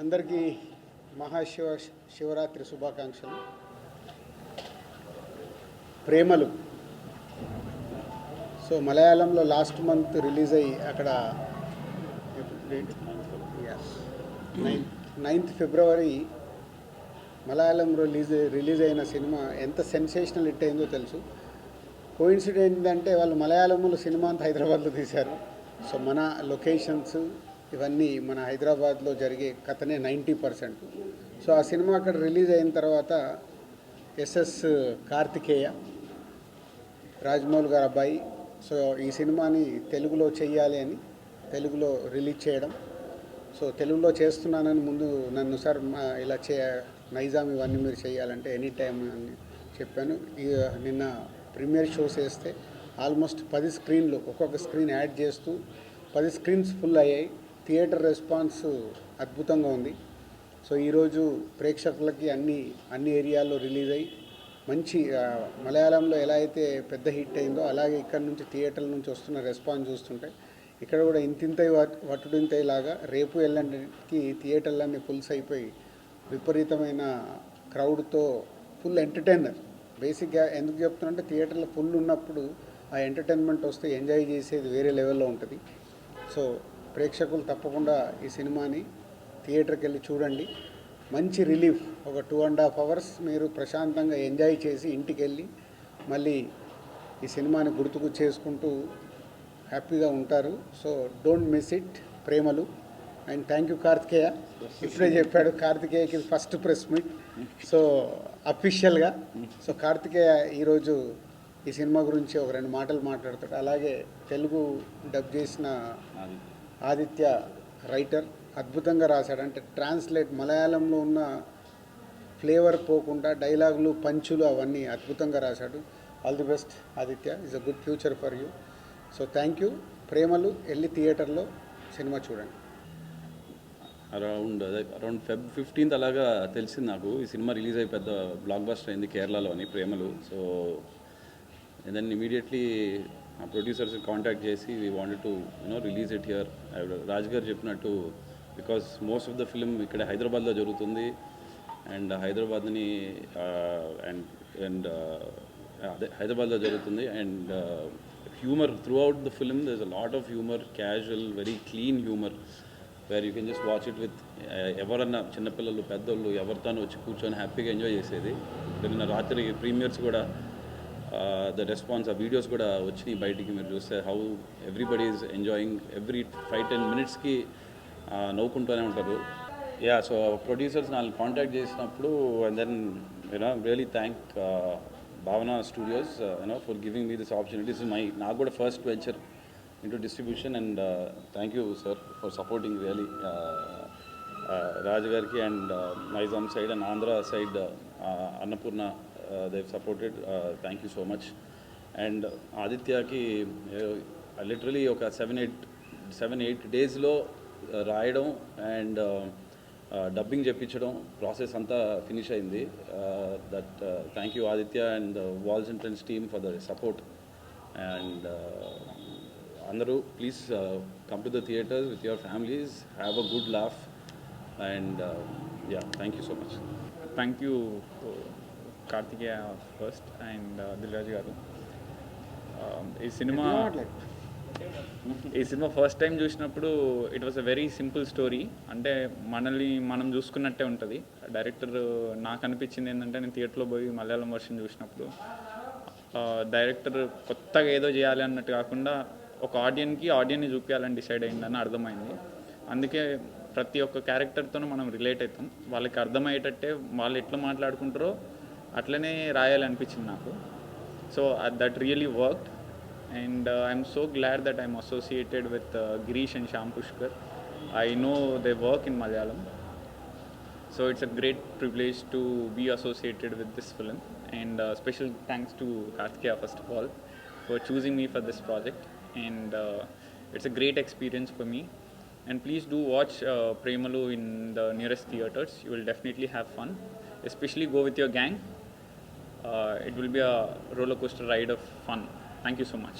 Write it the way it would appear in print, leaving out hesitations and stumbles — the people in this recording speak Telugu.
అందరికీ శివరాత్రి శుభాకాంక్షలు. ప్రేమలు సో మలయాళంలో లాస్ట్ మంత్ రిలీజ్ అయ్యి అక్కడ 9th ఫిబ్రవరి మలయాళంలో రిలీజ్ అయిన సినిమా ఎంత సెన్సేషనల్ హిట్ అయిందో తెలుసు. కోయిన్సిడెంట్ ఏంటంటే వాళ్ళు మలయాళంలో సినిమా అంతా హైదరాబాద్లో తీశారు. సో మన లొకేషన్స్ ఇవన్నీ మన హైదరాబాద్లో జరిగే కథనే 90%. సో ఆ సినిమా అక్కడ రిలీజ్ అయిన తర్వాత ఎస్ఎస్ కార్తికేయ రాజమౌళి గారు అబ్బాయి సో ఈ సినిమాని తెలుగులో చెయ్యాలి అని తెలుగులో రిలీజ్ చేయడం. సో తెలుగులో చేస్తున్నానని ముందు నన్ను సార్ ఇలా నైజాం ఇవన్నీ మీరు చేయాలంటే ఎనీ టైం అని చెప్పాను. నిన్న ప్రీమియర్ షోస్ వేస్తే ఆల్మోస్ట్ 10 స్క్రీన్లు ఒక్కొక్క స్క్రీన్ యాడ్ చేస్తూ 10 స్క్రీన్స్ ఫుల్ అయ్యాయి. థియేటర్ రెస్పాన్స్ అద్భుతంగా ఉంది. సో ఈరోజు ప్రేక్షకులకి అన్ని ఏరియాల్లో రిలీజ్ అయ్యి మంచి మలయాళంలో ఎలా అయితే పెద్ద హిట్ అయిందో అలాగే ఇక్కడ నుంచి థియేటర్ల నుంచి వస్తున్న రెస్పాన్స్ చూస్తుంటే ఇక్కడ కూడా ఇంతింతై వట్టుడింతైలాగా రేపు ఎల్లంటికి థియేటర్లన్నీ ఫుల్స్ అయిపోయి విపరీతమైన క్రౌడ్తో ఫుల్ ఎంటర్టైనర్. బేసిక్గా ఎందుకు చెప్తున్నా థియేటర్లో ఫుల్ ఉన్నప్పుడు ఆ ఎంటర్టైన్మెంట్ వస్తే ఎంజాయ్ చేసేది వేరే లెవెల్లో ఉంటుంది. సో ప్రేక్షకులు తప్పకుండా ఈ సినిమాని థియేటర్కి వెళ్ళి చూడండి. మంచి రిలీఫ్. ఒక 2.5 అవర్స్ మీరు ప్రశాంతంగా ఎంజాయ్ చేసి ఇంటికి వెళ్ళి మళ్ళీ ఈ సినిమాని గుర్తుకు చేసుకుంటూ హ్యాపీగా ఉంటారు. So don't miss it. Premalu. And thank you Karthikeya. ఇప్పుడే చెప్పాడు కార్తికేయకి ఫస్ట్ ప్రెస్ మీట్ సో అఫీషియల్గా. సో కార్తికేయ ఈరోజు ఈ సినిమా గురించి ఒక 2 మాటలు మాట్లాడతాడు. అలాగే తెలుగు డబ్ చేసిన ఆదిత్య రైటర్ అద్భుతంగా రాశాడు. అంటే ట్రాన్స్లేట్ మలయాళంలో ఉన్న ఫ్లేవర్ పోకుండా డైలాగులు పంచులు అవన్నీ అద్భుతంగా రాశాడు. All the best Aditya. Is a good future for you. So thank you. ప్రేమలు వెళ్ళి థియేటర్లో సినిమా చూడండి. అరౌండ్ Feb 15th అలాగా తెలిసింది నాకు ఈ సినిమా రిలీజ్ అయ్యి పెద్ద బ్లాక్ బస్టర్ అయింది కేరళలో అని ప్రేమలు. సో దెన్ ఇమీడియట్లీ ఆ ప్రొడ్యూసర్స్ కాంటాక్ట్ చేసి we wanted to release it here. Raj గారు చెప్పినట్టు because most of the film ఇక్కడ హైదరాబాద్లో జరుగుతుంది అండ్ హైదరాబాద్ని అదే హైదరాబాద్లో జరుగుతుంది and humour throughout the film. There is a lot of humour, casual, very clean humour where you can just watch it with ఎవరన్నా చిన్నపిల్లలు పెద్దోళ్ళు ఎవరితోనూ వచ్చి కూర్చొని హ్యాపీగా ఎంజాయ్ చేసేది. నిన్న రాత్రి ప్రీమియర్స్ కూడా ద రెస్పాన్స్ ఆ వీడియోస్ కూడా వచ్చినాయి బయటికి. మీరు చూస్తే how everybody is enjoying. Every 5-10 మినిట్స్కి నవ్వుకుంటూనే ఉంటారు. యా సో ప్రొడ్యూసర్స్ నాకు కాంటాక్ట్ చేసినప్పుడు అండ్ దెన్ రియలీ థ్యాంక్ భావన studios for giving me this opportunities. నాకు కూడా first venture into distribution and thank you sir for supporting really Raj garki and Nizam side and Andhra side Annapurna they've supported. Thank you so much. And Aditya ki literally oka 7-8 days lo రాయడం అండ్ డబ్బింగ్ చెప్పించడం ప్రాసెస్ అంతా ఫినిష్ అయింది. That thank you Aditya and walls and friends team for the support. And అందరూ please come to the theatres with your families, have a good laugh and yeah thank you so much. Thank you Karthikeya first and Dil Raju garu. ఈ సినిమా ఫస్ట్ టైం చూసినప్పుడు it was a very simple story. అంటే మనల్ని మనం చూసుకున్నట్టే ఉంటుంది. డైరెక్టర్ నాకు అనిపించింది ఏంటంటే నేను థియేటర్లో పోయి మలయాళం వర్షన్ చూసినప్పుడు డైరెక్టర్ కొత్తగా ఏదో చేయాలి అన్నట్టు కాకుండా ఒక ఆడియన్ని చూపించాలని డిసైడ్ అయిందని అర్థమైంది. అందుకే ప్రతి ఒక్క క్యారెక్టర్తోనూ మనం రిలేట్ అవుతాం. వాళ్ళకి అర్థమయ్యేటట్టే వాళ్ళు ఎట్లా మాట్లాడుకుంటారో అట్లనే రాయాలి అనిపించింది నాకు. So that really worked and I'm so glad that I'm associated with Girish and Shyam Pushkar. I know they work in Malayalam, so it's a great privilege to be associated with this film. And special thanks to Kartikeya first of all for choosing me for this project. And it's a great experience for me. And please do watch Premalu in the nearest theaters. You will definitely have fun. Especially go with your gang. It will be a roller coaster ride of fun. Thank you so much.